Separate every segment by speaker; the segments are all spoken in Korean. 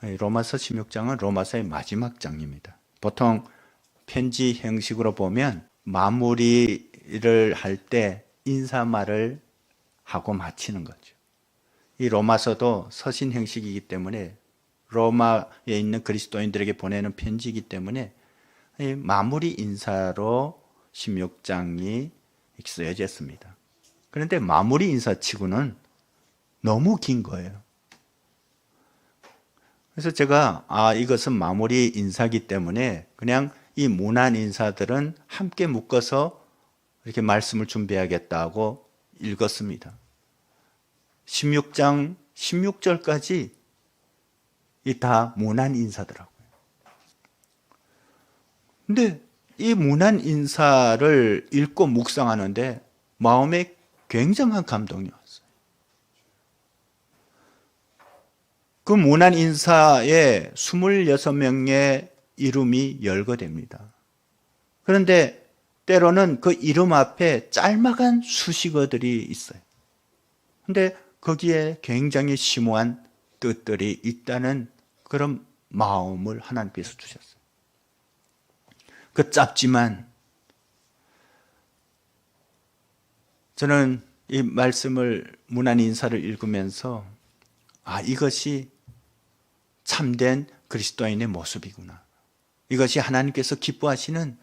Speaker 1: 로마서 16장은 로마서의 마지막 장입니다. 보통 편지 형식으로 보면 마무리를 할 때 인사말을 하고 마치는 거죠. 이 로마서도 서신 형식이기 때문에 로마에 있는 그리스도인들에게 보내는 편지이기 때문에 마무리 인사로 16장이 쓰여져 있습니다. 그런데 마무리 인사치고는 너무 긴 거예요. 그래서 제가 이것은 마무리 인사이기 때문에 그냥 이 문안 인사들은 함께 묶어서 이렇게 말씀을 준비하겠다고 읽었습니다. 16장 16절까지 이 다 문안 인사더라고요. 근데 이 문안 인사를 읽고 묵상하는데 마음에 굉장한 감동이 왔어요. 그 문안 인사에 26명의 이름이 열거됩니다. 그런데 때로는 그 이름 앞에 짤막한 수식어들이 있어요. 근데 거기에 굉장히 심오한 뜻들이 있다는 그런 마음을 하나님께서 주셨어요. 그 짧지만 저는 이 말씀을 문안 인사를 읽으면서 이것이 참된 그리스도인의 모습이구나. 이것이 하나님께서 기뻐하시는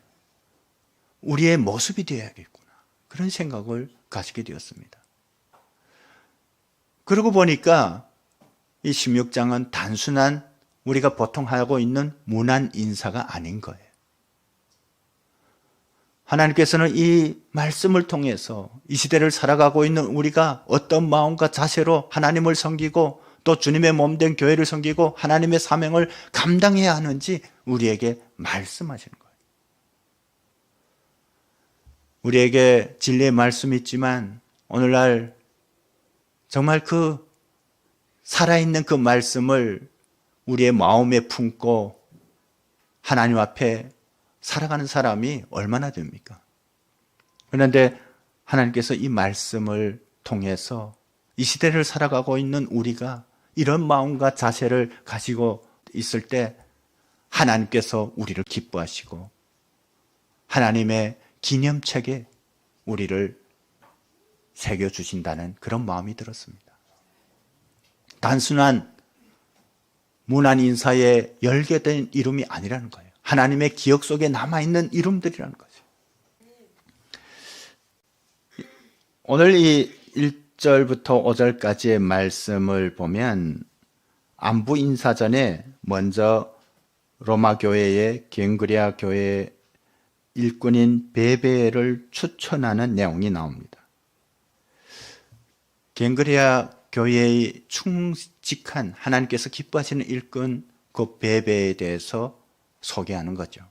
Speaker 1: 우리의 모습이 되어야겠구나. 그런 생각을 가지게 되었습니다. 그러고 보니까 이 16장은 단순한 우리가 보통 하고 있는 문안 인사가 아닌 거예요. 하나님께서는 이 말씀을 통해서 이 시대를 살아가고 있는 우리가 어떤 마음과 자세로 하나님을 섬기고 또 주님의 몸된 교회를 섬기고 하나님의 사명을 감당해야 하는지 우리에게 말씀하시는 거예요. 우리에게 진리의 말씀이 있지만 오늘날 정말 그 살아있는 그 말씀을 우리의 마음에 품고 하나님 앞에 살아가는 사람이 얼마나 됩니까? 그런데 하나님께서 이 말씀을 통해서 이 시대를 살아가고 있는 우리가 이런 마음과 자세를 가지고 있을 때 하나님께서 우리를 기뻐하시고 하나님의 기념책에 우리를 새겨주신다는 그런 마음이 들었습니다. 단순한 문안 인사에 열게된 이름이 아니라는 거예요. 하나님의 기억 속에 남아있는 이름들이라는 거죠. 오늘 이 1절부터 5절까지의 말씀을 보면 안부 인사 전에 먼저 로마 교회의 갱그레아 교회의 일꾼인 베베를 추천하는 내용이 나옵니다. 갱그레아 교회의 충직한 하나님께서 기뻐하시는 일꾼 그 베베에 대해서 소개하는 거죠.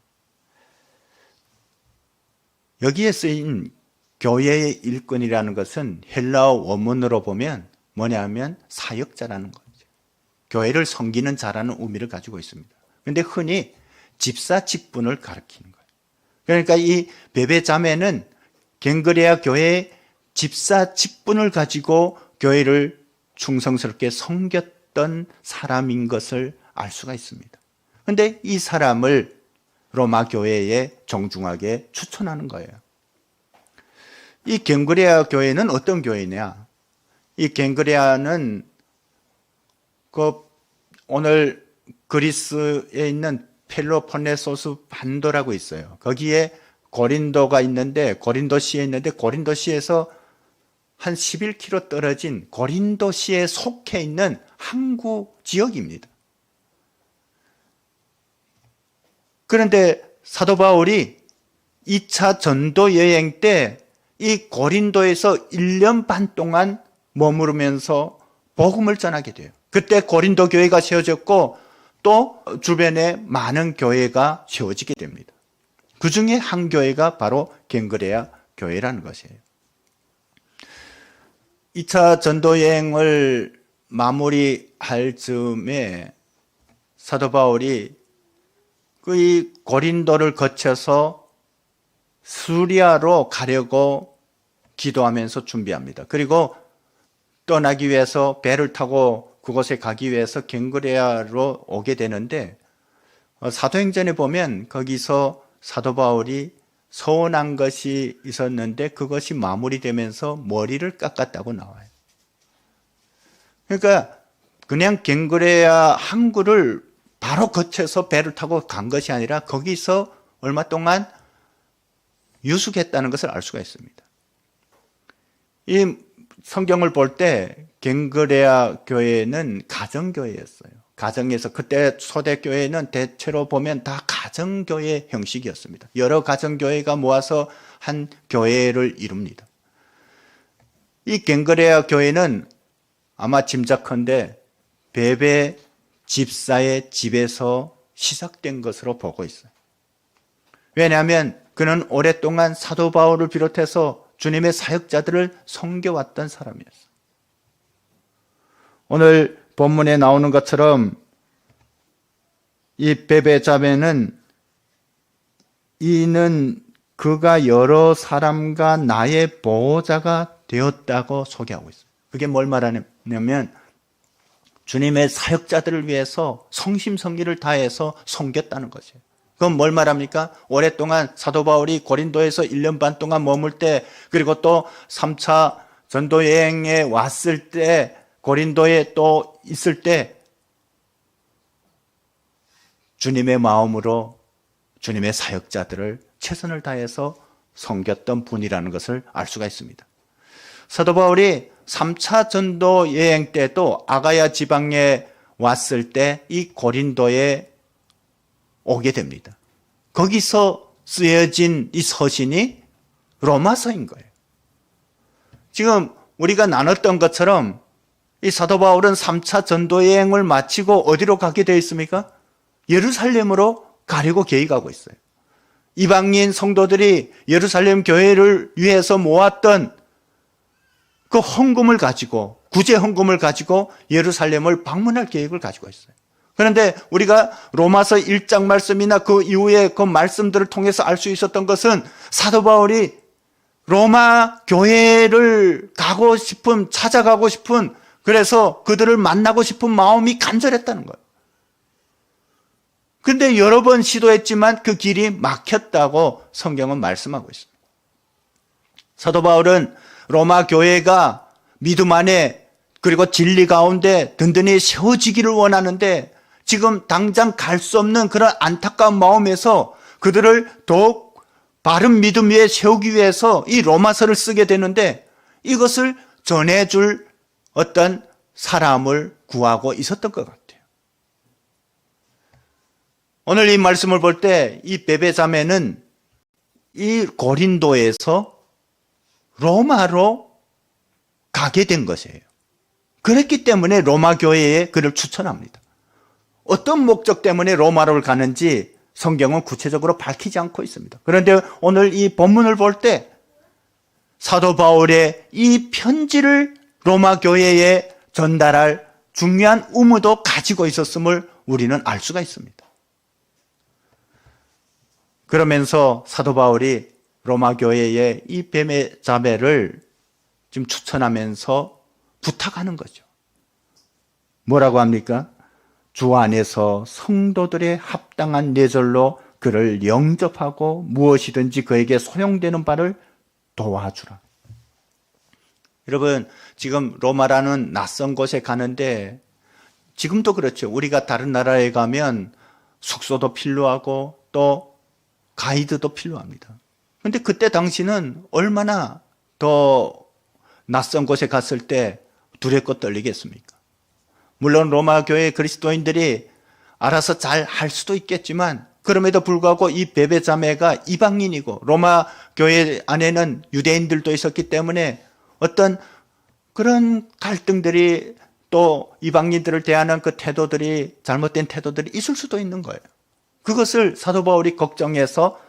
Speaker 1: 여기에 쓰인 교회의 일꾼이라는 것은 헬라어 원문으로 보면 뭐냐면 사역자라는 거죠. 교회를 섬기는 자라는 의미를 가지고 있습니다. 그런데 흔히 집사 직분을 가리키는 거예요. 그러니까 이 베베 자매는 갱그레아 교회의 집사 직분을 가지고 교회를 충성스럽게 섬겼던 사람인 것을 알 수가 있습니다. 그런데 이 사람을 로마 교회에 정중하게 추천하는 거예요. 이 갱그레아 교회는 어떤 교회냐? 이 갱그레아는 오늘 그리스에 있는 펠로폰네소스 반도라고 있어요. 거기에 고린도가 있는데 고린도시에 있는데 고린도시에서 한 11km 떨어진 고린도시에 속해 있는 항구 지역입니다. 그런데 사도 바울이 2차 전도 여행 때 이 고린도에서 1년 반 동안 머무르면서 복음을 전하게 돼요. 그때 고린도 교회가 세워졌고 또 주변에 많은 교회가 세워지게 됩니다. 그 중에 한 교회가 바로 갱그레아 교회라는 것이에요. 2차 전도 여행을 마무리할 즈음에 사도 바울이 이 고린도를 거쳐서 수리아로 가려고 기도하면서 준비합니다. 그리고 떠나기 위해서 배를 타고 그곳에 가기 위해서 갱그레아로 오게 되는데 사도행전에 보면 거기서 사도 바울이 서운한 것이 있었는데 그것이 마무리되면서 머리를 깎았다고 나와요. 그러니까 그냥 갱그레아 항구를 바로 거쳐서 배를 타고 간 것이 아니라 거기서 얼마 동안 유숙했다는 것을 알 수가 있습니다. 이 성경을 볼 때 갱그레아 교회는 가정교회였어요. 가정에서 그때 초대교회는 대체로 보면 다 가정교회 형식이었습니다. 여러 가정교회가 모아서 한 교회를 이룹니다. 이 갱그레아 교회는 아마 짐작컨대 베베 집사의 집에서 시작된 것으로 보고 있어요. 왜냐하면 그는 오랫동안 사도 바울을 비롯해서 주님의 사역자들을 섬겨왔던 사람이었어요. 오늘 본문에 나오는 것처럼 이 베베 자매는 이는 그가 여러 사람과 나의 보호자가 되었다고 소개하고 있어요. 그게 뭘 말하냐면 주님의 사역자들을 위해서 성심성의를 다해서 섬겼다는 것이에요. 그건 뭘 말합니까? 오랫동안 사도 바울이 고린도에서 1년 반 동안 머물 때, 그리고 또 3차 전도 여행에 왔을 때, 고린도에 또 있을 때 주님의 마음으로 주님의 사역자들을 최선을 다해서 섬겼던 분이라는 것을 알 수가 있습니다. 사도 바울이 3차 전도 여행 때도 아가야 지방에 왔을 때 이 고린도에 오게 됩니다. 거기서 쓰여진 이 서신이 로마서인 거예요. 지금 우리가 나눴던 것처럼 이 사도 바울은 3차 전도 여행을 마치고 어디로 가게 되어 있습니까? 예루살렘으로 가려고 계획하고 있어요. 이방인 성도들이 예루살렘 교회를 위해서 모았던 그 헌금을 가지고, 구제 헌금을 가지고 예루살렘을 방문할 계획을 가지고 있어요. 그런데 우리가 로마서 1장 말씀이나 그 이후에 그 말씀들을 통해서 알 수 있었던 것은 사도 바울이 로마 교회를 가고 싶은, 찾아가고 싶은, 그래서 그들을 만나고 싶은 마음이 간절했다는 거예요. 그런데 여러 번 시도했지만 그 길이 막혔다고 성경은 말씀하고 있습니다. 사도 바울은 로마 교회가 믿음 안에 그리고 진리 가운데 든든히 세워지기를 원하는데 지금 당장 갈 수 없는 그런 안타까운 마음에서 그들을 더욱 바른 믿음 위에 세우기 위해서 이 로마서를 쓰게 되는데 이것을 전해줄 어떤 사람을 구하고 있었던 것 같아요. 오늘 이 말씀을 볼 때 이 베베 자매는 이 고린도에서 로마로 가게 된 것이에요. 그랬기 때문에 로마 교회에 그를 추천합니다. 어떤 목적 때문에 로마로 가는지 성경은 구체적으로 밝히지 않고 있습니다. 그런데 오늘 이 본문을 볼 때 사도 바울의 이 편지를 로마 교회에 전달할 중요한 의무도 가지고 있었음을 우리는 알 수가 있습니다. 그러면서 사도 바울이 로마 교회에 이 베베 자매를 지금 추천하면서 부탁하는 거죠. 뭐라고 합니까? 주 안에서 성도들의 합당한 뇌절로 그를 영접하고 무엇이든지 그에게 소용되는 바를 도와주라. 여러분, 지금 로마라는 낯선 곳에 가는데 지금도 그렇죠. 우리가 다른 나라에 가면 숙소도 필요하고 또 가이드도 필요합니다. 그런데 그때 당시는 얼마나 더 낯선 곳에 갔을 때 두렵고 떨리겠습니까? 물론 로마 교회 그리스도인들이 알아서 잘 할 수도 있겠지만 그럼에도 불구하고 이 베베 자매가 이방인이고 로마 교회 안에는 유대인들도 있었기 때문에 어떤 그런 갈등들이 또 이방인들을 대하는 그 태도들이 잘못된 태도들이 있을 수도 있는 거예요. 그것을 사도 바울이 걱정해서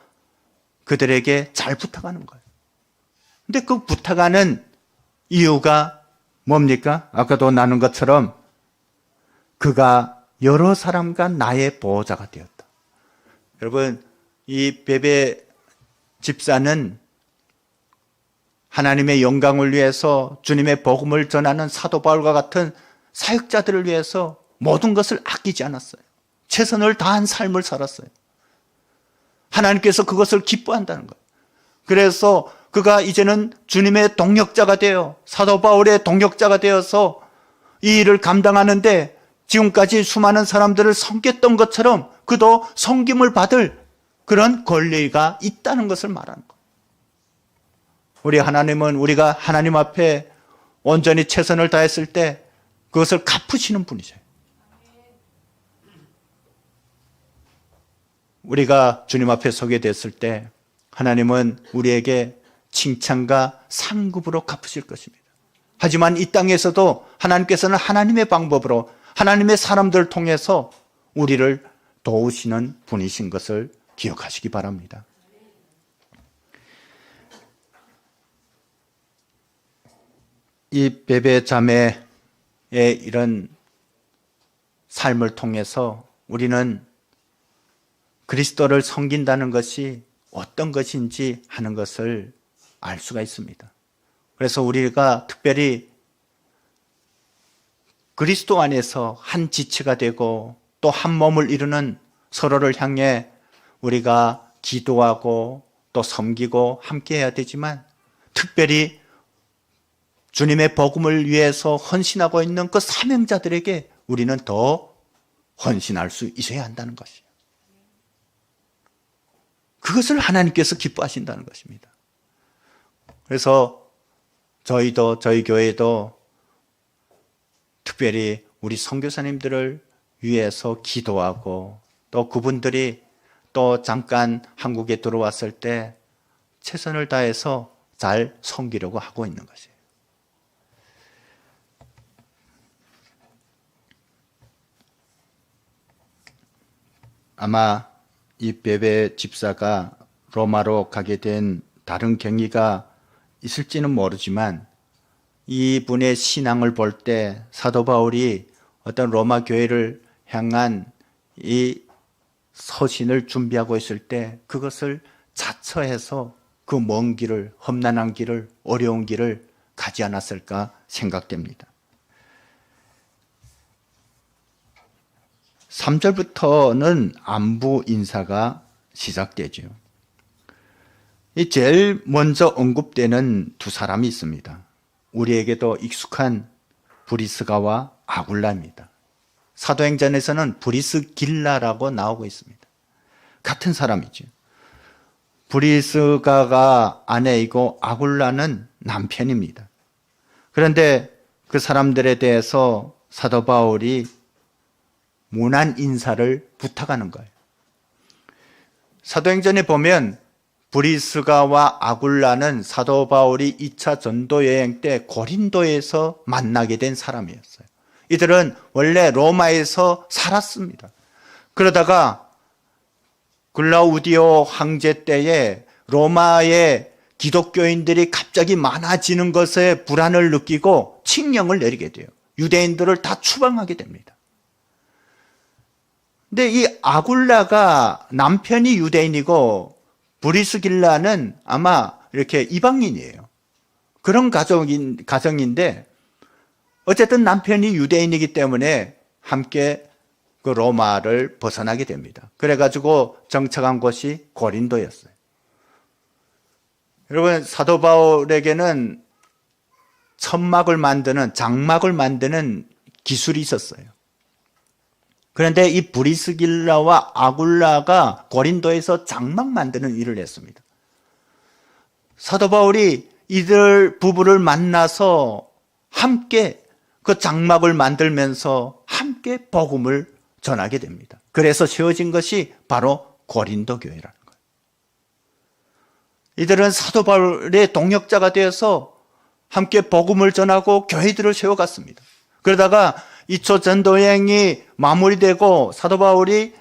Speaker 1: 그들에게 잘 부탁하는 거예요. 근데 그 부탁하는 이유가 뭡니까? 아까도 나눈 것처럼 그가 여러 사람과 나의 보호자가 되었다. 여러분, 이 베베 집사는 하나님의 영광을 위해서 주님의 복음을 전하는 사도 바울과 같은 사역자들을 위해서 모든 것을 아끼지 않았어요. 최선을 다한 삶을 살았어요. 하나님께서 그것을 기뻐한다는 거예요. 그래서 그가 이제는 주님의 동역자가 되어 사도 바울의 동역자가 되어서 이 일을 감당하는데 지금까지 수많은 사람들을 섬겼던 것처럼 그도 섬김을 받을 그런 권리가 있다는 것을 말하는 거예요. 우리 하나님은 우리가 하나님 앞에 온전히 최선을 다했을 때 그것을 갚으시는 분이죠. 우리가 주님 앞에 서게 됐을 때 하나님은 우리에게 칭찬과 상급으로 갚으실 것입니다. 하지만 이 땅에서도 하나님께서는 하나님의 방법으로 하나님의 사람들을 통해서 우리를 도우시는 분이신 것을 기억하시기 바랍니다. 이 베베 자매의 이런 삶을 통해서 우리는 그리스도를 섬긴다는 것이 어떤 것인지 하는 것을 알 수가 있습니다. 그래서 우리가 특별히 그리스도 안에서 한 지체가 되고 또 한 몸을 이루는 서로를 향해 우리가 기도하고 또 섬기고 함께 해야 되지만 특별히 주님의 복음을 위해서 헌신하고 있는 그 사명자들에게 우리는 더 헌신할 수 있어야 한다는 것이에요. 그것을 하나님께서 기뻐하신다는 것입니다. 그래서 저희도 저희 교회도 특별히 우리 선교사님들을 위해서 기도하고 또 그분들이 또 잠깐 한국에 들어왔을 때 최선을 다해서 잘 섬기려고 하고 있는 것이에요. 아마 이 베베 집사가 로마로 가게 된 다른 경위가 있을지는 모르지만 이분의 신앙을 볼 때 사도 바울이 어떤 로마 교회를 향한 이 서신을 준비하고 있을 때 그것을 자처해서 그 먼 길을, 험난한 길을, 어려운 길을 가지 않았을까 생각됩니다. 3절부터는 안부 인사가 시작되죠. 이 제일 먼저 언급되는 두 사람이 있습니다. 우리에게도 익숙한 브리스가와 아굴라입니다. 사도행전에서는 브리스길라라고 나오고 있습니다. 같은 사람이죠. 브리스가가 아내이고 아굴라는 남편입니다. 그런데 그 사람들에 대해서 사도 바울이 문안 인사를 부탁하는 거예요. 사도행전에 보면 브리스가와 아굴라는 사도 바울이 2차 전도 여행 때 고린도에서 만나게 된 사람이었어요. 이들은 원래 로마에서 살았습니다. 그러다가 글라우디오 황제 때에 로마의 기독교인들이 갑자기 많아지는 것에 불안을 느끼고 칙령을 내리게 돼요. 유대인들을 다 추방하게 됩니다. 근데 이 아굴라가 남편이 유대인이고 브리스길라는 아마 이렇게 이방인이에요. 그런 가정인데 어쨌든 남편이 유대인이기 때문에 함께 그 로마를 벗어나게 됩니다. 그래가지고 정착한 곳이 고린도였어요. 여러분, 사도 바울에게는 천막을 만드는, 장막을 만드는 기술이 있었어요. 그런데 이 브리스길라와 아굴라가 고린도에서 장막 만드는 일을 했습니다. 사도 바울이 이들 부부를 만나서 함께 그 장막을 만들면서 함께 복음을 전하게 됩니다. 그래서 세워진 것이 바로 고린도 교회라는 거예요. 이들은 사도 바울의 동역자가 되어서 함께 복음을 전하고 교회들을 세워갔습니다. 그러다가 2차 전도여행이 마무리되고 사도 바울이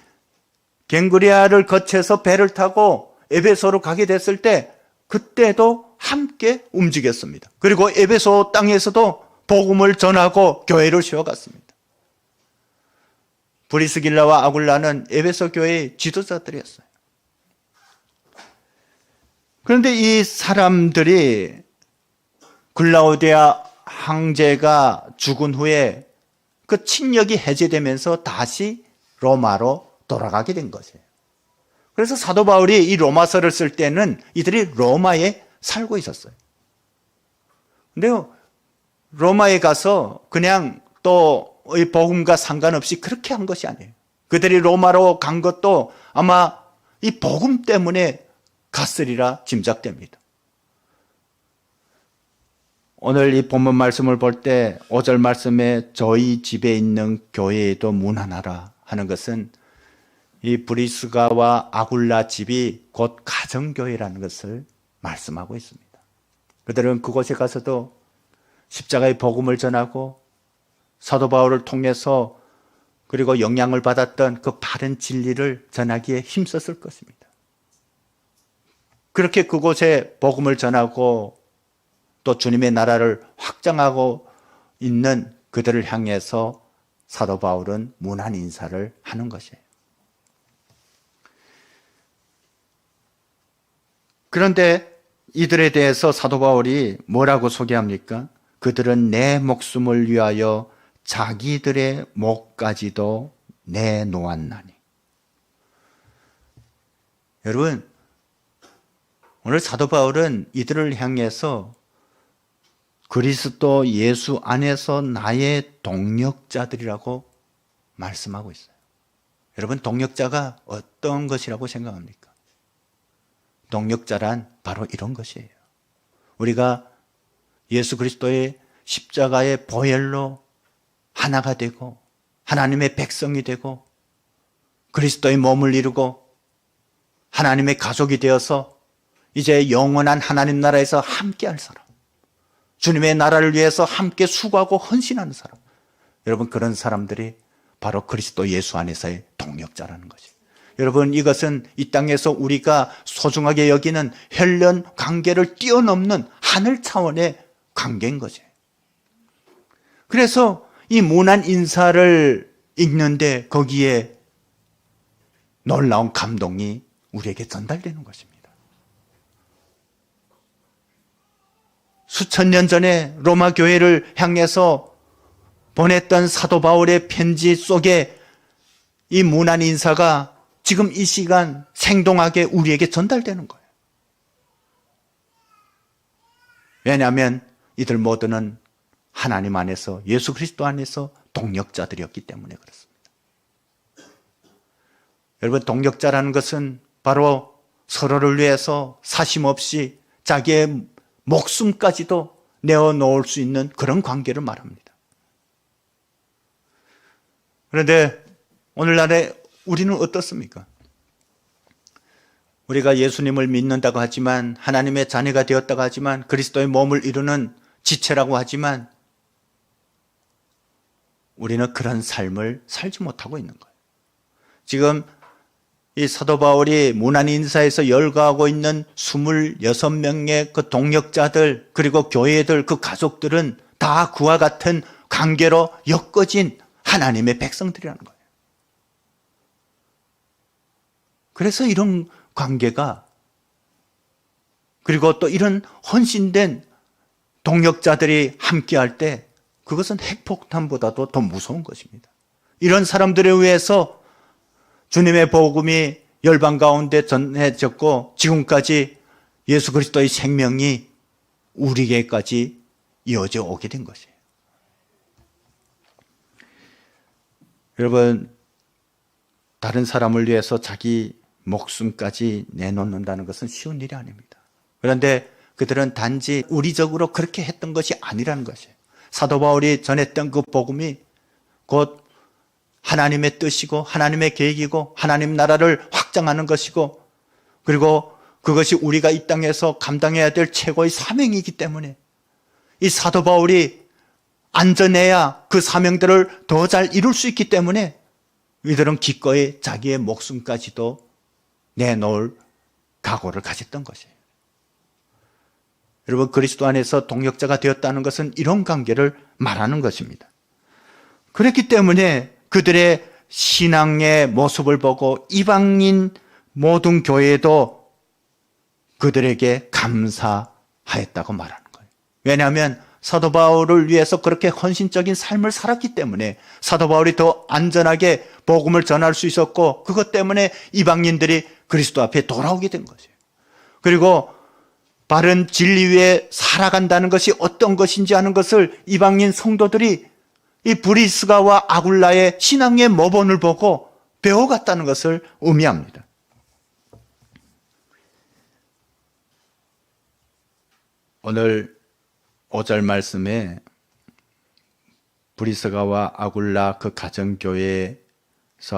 Speaker 1: 갱그리아를 거쳐서 배를 타고 에베소로 가게 됐을 때 그때도 함께 움직였습니다. 그리고 에베소 땅에서도 복음을 전하고 교회를 세워갔습니다. 브리스길라와 아굴라는 에베소 교회의 지도자들이었어요. 그런데 이 사람들이 글라우디아 황제가 죽은 후에 그侵略이 해제되면서 다시 로마로 돌아가게 된 것이에요. 그래서 사도 바울이 이 로마서를 쓸 때는 이들이 로마에 살고 있었어요. 근데 로마에 가서 그냥 또 이 복음과 상관없이 그렇게 한 것이 아니에요. 그들이 로마로 간 것도 아마 이 복음 때문에 갔으리라 짐작됩니다. 오늘 이 본문 말씀을 볼 때 5절 말씀에 저희 집에 있는 교회에도 문안하라 하는 것은 이 브리스가와 아굴라 집이 곧 가정교회라는 것을 말씀하고 있습니다. 그들은 그곳에 가서도 십자가의 복음을 전하고 사도 바울을 통해서 그리고 영향을 받았던 그 바른 진리를 전하기에 힘썼을 것입니다. 그렇게 그곳에 복음을 전하고 또 주님의 나라를 확장하고 있는 그들을 향해서 사도 바울은 문안 인사를 하는 것이에요. 그런데 이들에 대해서 사도 바울이 뭐라고 소개합니까? 그들은 내 목숨을 위하여 자기들의 목까지도 내놓았나니. 여러분, 오늘 사도 바울은 이들을 향해서 그리스도 예수 안에서 나의 동력자들이라고 말씀하고 있어요. 여러분, 동력자가 어떤 것이라고 생각합니까? 동력자란 바로 이런 것이에요. 우리가 예수 그리스도의 십자가의 보혈로 하나가 되고 하나님의 백성이 되고 그리스도의 몸을 이루고 하나님의 가족이 되어서 이제 영원한 하나님 나라에서 함께할 사람, 주님의 나라를 위해서 함께 수고하고 헌신하는 사람, 여러분 그런 사람들이 바로 그리스도 예수 안에서의 동력자라는 것이에요. 여러분 이것은 이 땅에서 우리가 소중하게 여기는 혈연 관계를 뛰어넘는 하늘 차원의 관계인 거죠. 그래서 이 문안 인사를 읽는데 거기에 놀라운 감동이 우리에게 전달되는 것입니다. 수천 년 전에 로마 교회를 향해서 보냈던 사도 바울의 편지 속에 이 문안 인사가 지금 이 시간 생동하게 우리에게 전달되는 거예요. 왜냐하면 이들 모두는 하나님 안에서 예수 그리스도 안에서 동력자들이었기 때문에 그렇습니다. 여러분 동력자라는 것은 바로 서로를 위해서 사심 없이 자기의 목숨까지도 내어놓을 수 있는 그런 관계를 말합니다. 그런데 오늘날에 우리는 어떻습니까? 우리가 예수님을 믿는다고 하지만 하나님의 자녀가 되었다고 하지만 그리스도의 몸을 이루는 지체라고 하지만 우리는 그런 삶을 살지 못하고 있는 거예요. 지금 이 사도 바울이 문안 인사에서 열거하고 있는 26명의 그 동력자들 그리고 교회들 그 가족들은 다 그와 같은 관계로 엮어진 하나님의 백성들이라는 거예요. 그래서 이런 관계가 그리고 또 이런 헌신된 동력자들이 함께할 때 그것은 핵폭탄보다도 더 무서운 것입니다. 이런 사람들에 의해서 주님의 복음이 열방 가운데 전해졌고 지금까지 예수 그리스도의 생명이 우리에게까지 이어져 오게 된 것이에요. 여러분 다른 사람을 위해서 자기 목숨까지 내놓는다는 것은 쉬운 일이 아닙니다. 그런데 그들은 단지 우리적으로 그렇게 했던 것이 아니라는 것이에요. 사도 바울이 전했던 그 복음이 곧 하나님의 뜻이고 하나님의 계획이고 하나님 나라를 확장하는 것이고 그리고 그것이 우리가 이 땅에서 감당해야 될 최고의 사명이기 때문에 이 사도 바울이 안전해야 그 사명들을 더 잘 이룰 수 있기 때문에 이들은 기꺼이 자기의 목숨까지도 내놓을 각오를 가졌던 것이에요. 여러분 그리스도 안에서 동력자가 되었다는 것은 이런 관계를 말하는 것입니다. 그렇기 때문에 그들의 신앙의 모습을 보고 이방인 모든 교회도 그들에게 감사하였다고 말하는 거예요. 왜냐하면 사도 바울을 위해서 그렇게 헌신적인 삶을 살았기 때문에 사도 바울이 더 안전하게 복음을 전할 수 있었고, 그것 때문에 이방인들이 그리스도 앞에 돌아오게 된 것이에요. 그리고 바른 진리 위에 살아간다는 것이 어떤 것인지 하는 것을 이방인 성도들이 이 브리스가와 아굴라의 신앙의 모본을 보고 배워갔다는 것을 의미합니다. 오늘 5절 말씀에 브리스가와 아굴라 그 가정교회에서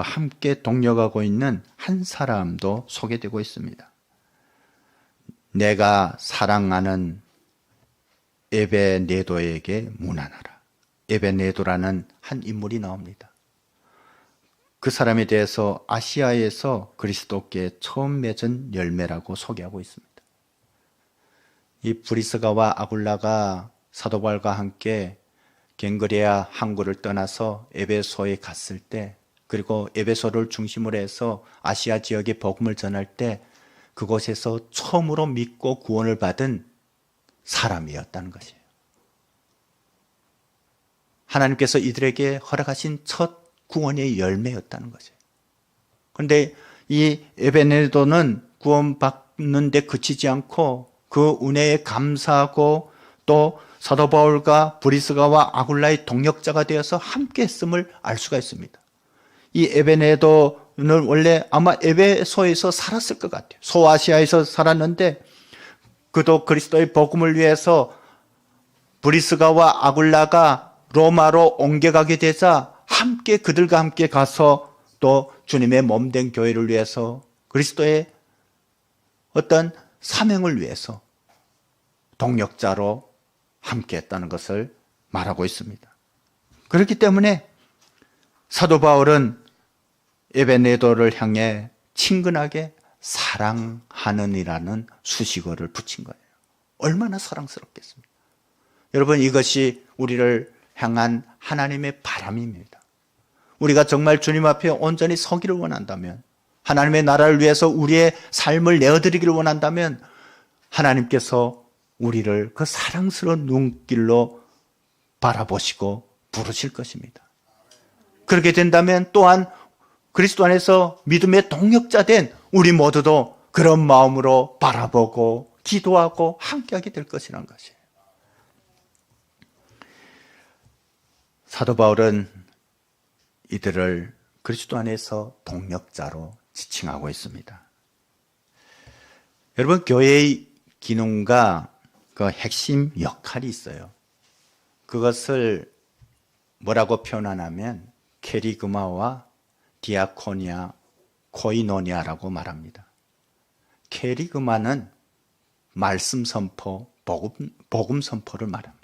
Speaker 1: 함께 동력하고 있는 한 사람도 소개되고 있습니다. 내가 사랑하는 에베네도에게 문안하라. 에베네도라는 한 인물이 나옵니다. 그 사람에 대해서 아시아에서 그리스도께 처음 맺은 열매라고 소개하고 있습니다. 이 브리스가와 아굴라가 사도 바울과 함께 갱그레아 항구를 떠나서 에베소에 갔을 때, 그리고 에베소를 중심으로 해서 아시아 지역에 복음을 전할 때 그곳에서 처음으로 믿고 구원을 받은 사람이었다는 것이에요. 하나님께서 이들에게 허락하신 첫 구원의 열매였다는 것이에요. 그런데 이 에베네도는 구원받는 데 그치지 않고 그 은혜에 감사하고 또 사도 바울과 브리스가와 아굴라의 동역자가 되어서 함께 했음을 알 수가 있습니다. 이 에베네도는 원래 아마 에베소에서 살았을 것 같아요. 소아시아에서 살았는데 그도 그리스도의 복음을 위해서 브리스가와 아굴라가 로마로 옮겨가게 되자 함께 그들과 함께 가서 또 주님의 몸된 교회를 위해서 그리스도의 어떤 사명을 위해서 동역자로 함께했다는 것을 말하고 있습니다. 그렇기 때문에 사도 바울은 에베네도를 향해 친근하게 사랑하는이라는 수식어를 붙인 거예요. 얼마나 사랑스럽겠습니까? 여러분, 이것이 우리를 향한 하나님의 바람입니다. 우리가 정말 주님 앞에 온전히 서기를 원한다면, 하나님의 나라를 위해서 우리의 삶을 내어드리기를 원한다면 하나님께서 우리를 그 사랑스러운 눈길로 바라보시고 부르실 것입니다. 그렇게 된다면 또한 그리스도 안에서 믿음의 동역자 된 우리 모두도 그런 마음으로 바라보고 기도하고 함께하게 될 것이라는 것이에요. 사도 바울은 이들을 그리스도 안에서 동역자로 지칭하고 있습니다. 여러분, 교회의 기능과 그 핵심 역할이 있어요. 그것을 뭐라고 표현하냐면 케리그마와 디아코니아, 코이노니아라고 말합니다. 케리그마는 말씀 선포, 복음 선포를 말합니다.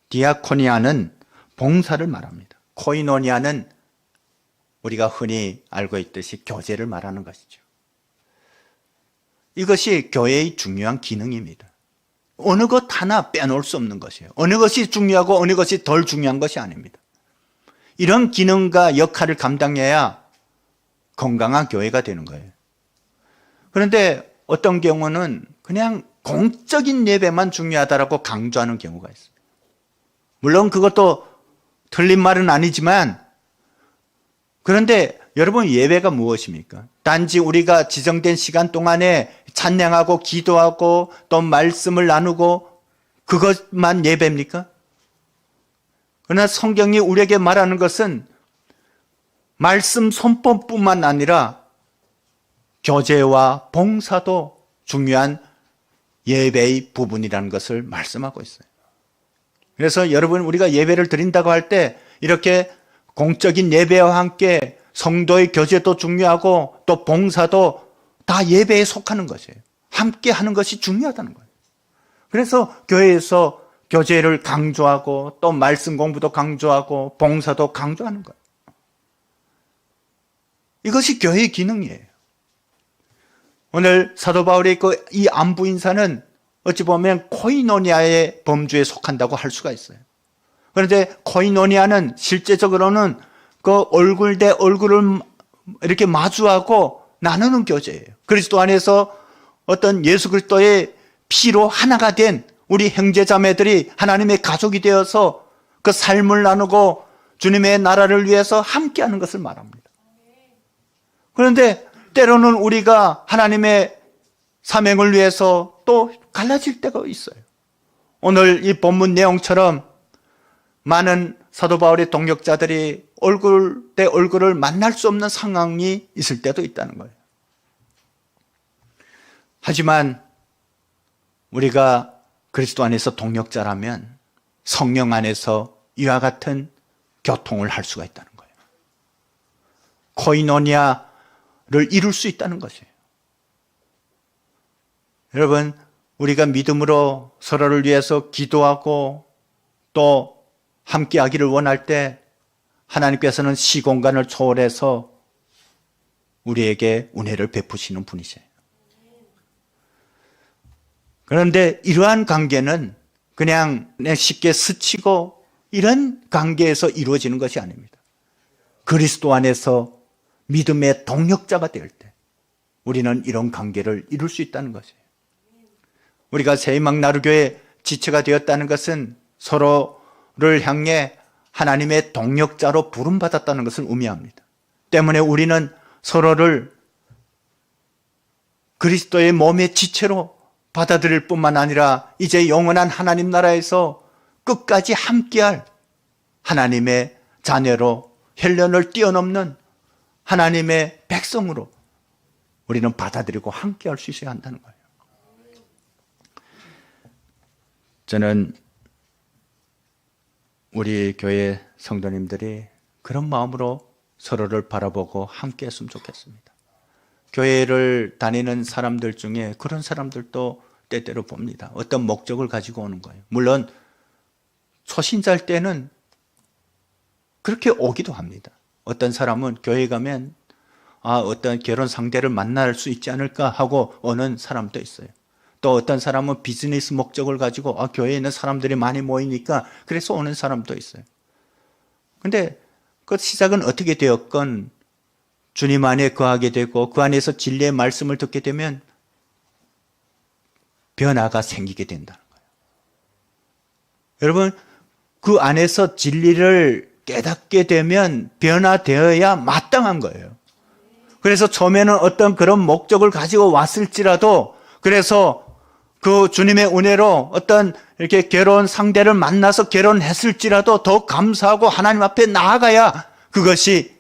Speaker 1: 디아코니아는 봉사를 말합니다. 코이노니아는 우리가 흔히 알고 있듯이 교제를 말하는 것이죠. 이것이 교회의 중요한 기능입니다. 어느 것 하나 빼놓을 수 없는 것이에요. 어느 것이 중요하고 어느 것이 덜 중요한 것이 아닙니다. 이런 기능과 역할을 감당해야 건강한 교회가 되는 거예요. 그런데 어떤 경우는 그냥 공적인 예배만 중요하다라고 강조하는 경우가 있습니다. 물론 그것도 틀린 말은 아니지만, 그런데 여러분, 예배가 무엇입니까? 단지 우리가 지정된 시간 동안에 찬양하고 기도하고 또 말씀을 나누고 그것만 예배입니까? 그러나 성경이 우리에게 말하는 것은 말씀 선포뿐만 아니라 교제와 봉사도 중요한 예배의 부분이라는 것을 말씀하고 있어요. 그래서 여러분, 우리가 예배를 드린다고 할 때 이렇게 공적인 예배와 함께 성도의 교제도 중요하고 또 봉사도 다 예배에 속하는 것이에요. 함께 하는 것이 중요하다는 거예요. 그래서 교회에서 교제를 강조하고 또 말씀 공부도 강조하고 봉사도 강조하는 거예요. 이것이 교회의 기능이에요. 오늘 사도 바울의 이 안부 인사는 어찌 보면 코이노니아의 범주에 속한다고 할 수가 있어요. 그런데 코이노니아는 실제적으로는 그 얼굴 대 얼굴을 이렇게 마주하고 나누는 교제예요. 그리스도 안에서 어떤 예수 그리스도의 피로 하나가 된 우리 형제자매들이 하나님의 가족이 되어서 그 삶을 나누고 주님의 나라를 위해서 함께하는 것을 말합니다. 그런데 때로는 우리가 하나님의 사명을 위해서 또 갈라질 때가 있어요. 오늘 이 본문 내용처럼 많은 사도 바울의 동역자들이 얼굴 대 얼굴을 만날 수 없는 상황이 있을 때도 있다는 거예요. 하지만 우리가 그리스도 안에서 동역자라면 성령 안에서 이와 같은 교통을 할 수가 있다는 거예요. 코이노니아를 이룰 수 있다는 것이에요. 여러분, 우리가 믿음으로 서로를 위해서 기도하고 또 함께하기를 원할 때 하나님께서는 시공간을 초월해서 우리에게 은혜를 베푸시는 분이세요. 그런데 이러한 관계는 그냥 쉽게 스치고 이런 관계에서 이루어지는 것이 아닙니다. 그리스도 안에서 믿음의 동역자가 될 때 우리는 이런 관계를 이룰 수 있다는 것이에요. 우리가 새희망나루교회 지체가 되었다는 것은 서로를 향해 하나님의 동역자로 부름받았다는 것을 의미합니다. 때문에 우리는 서로를 그리스도의 몸의 지체로 받아들일 뿐만 아니라 이제 영원한 하나님 나라에서 끝까지 함께할 하나님의 자녀로 혈련을 뛰어넘는 하나님의 백성으로 우리는 받아들이고 함께할 수 있어야 한다는 거예요. 저는 우리 교회 성도님들이 그런 마음으로 서로를 바라보고 함께 했으면 좋겠습니다. 교회를 다니는 사람들 중에 그런 사람들도 때때로 봅니다. 어떤 목적을 가지고 오는 거예요. 물론 초신자일 때는 그렇게 오기도 합니다. 어떤 사람은 교회에 가면 어떤 결혼 상대를 만날 수 있지 않을까 하고 오는 사람도 있어요. 또 어떤 사람은 비즈니스 목적을 가지고 교회에 있는 사람들이 많이 모이니까 그래서 오는 사람도 있어요. 근데 그 시작은 어떻게 되었건 주님 안에 거하게 되고 그 안에서 진리의 말씀을 듣게 되면 변화가 생기게 된다는 거예요. 여러분, 그 안에서 진리를 깨닫게 되면 변화되어야 마땅한 거예요. 그래서 처음에는 어떤 그런 목적을 가지고 왔을지라도 그래서 그 주님의 은혜로 어떤 이렇게 괴로운 상대를 만나서 결혼했을지라도 더 감사하고 하나님 앞에 나아가야 그것이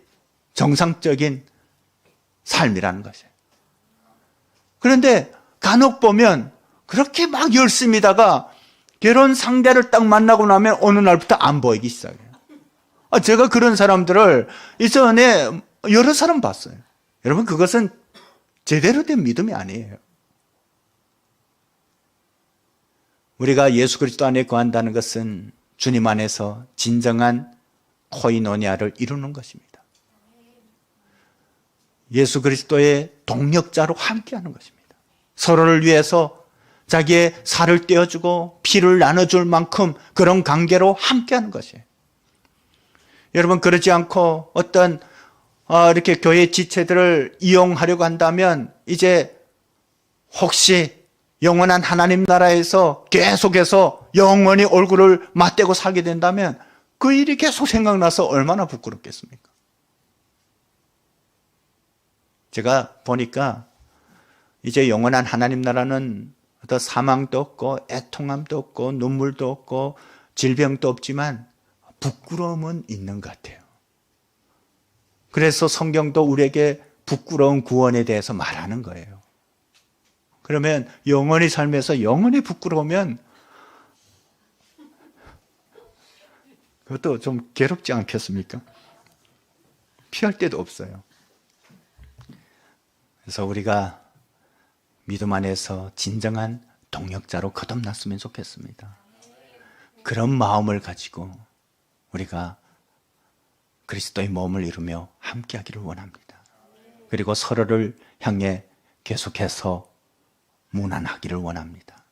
Speaker 1: 정상적인 삶이라는 것이에요. 그런데 간혹 보면 그렇게 막 열심히다가 결혼 상대를 딱 만나고 나면 어느 날부터 안 보이기 시작해요. 제가 그런 사람들을 이전에 여러 사람 봤어요. 여러분, 그것은 제대로 된 믿음이 아니에요. 우리가 예수 그리스도 안에 거한다는 것은 주님 안에서 진정한 코이노니아를 이루는 것입니다. 예수 그리스도의 동력자로 함께하는 것입니다. 서로를 위해서 자기의 살을 떼어주고 피를 나눠줄 만큼 그런 관계로 함께하는 것이에요. 여러분, 그러지 않고 어떤 이렇게 교회 지체들을 이용하려고 한다면 이제 혹시 영원한 하나님 나라에서 계속해서 영원히 얼굴을 맞대고 살게 된다면 그 일이 계속 생각나서 얼마나 부끄럽겠습니까? 제가 보니까 이제 영원한 하나님 나라는 어떤 사망도 없고 애통함도 없고 눈물도 없고 질병도 없지만 부끄러움은 있는 것 같아요. 그래서 성경도 우리에게 부끄러운 구원에 대해서 말하는 거예요. 그러면 영원히 살면서 영원히 부끄러우면 그것도 좀 괴롭지 않겠습니까? 피할 데도 없어요. 그래서 우리가 믿음 안에서 진정한 동역자로 거듭났으면 좋겠습니다. 그런 마음을 가지고 우리가 그리스도의 몸을 이루며 함께하기를 원합니다. 그리고 서로를 향해 계속해서 무난하기를 원합니다.